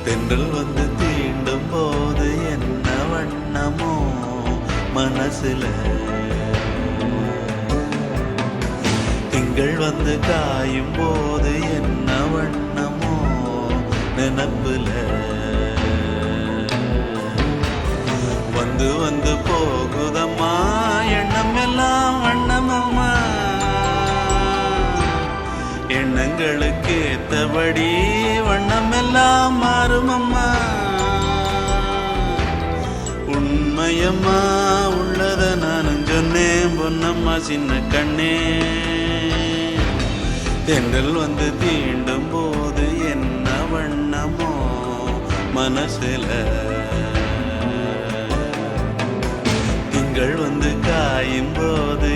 தென்றல் வந்து தீண்டும் போது என்ன வண்ணமோ மனசுல, திங்கள் வந்து காயும் போது என்ன வண்ணமோ நினப்புல, வந்து வந்து போகுதம்மா எண்ணம் எல்லாம் வண்ணமம்மா, எண்ணங்களுக்கு ஏத்தபடி வண்ணம் எல்லாம் மாறுமம்மா. உண்மையம்மா உள்ளத நானும் சொன்னேன் பொன்னம்மா சின்ன கண்ணே, தென்றல் வந்து தீண்டும் போது என்ன வண்ணமோ மனசுல, திங்கள் வந்து காயும் போது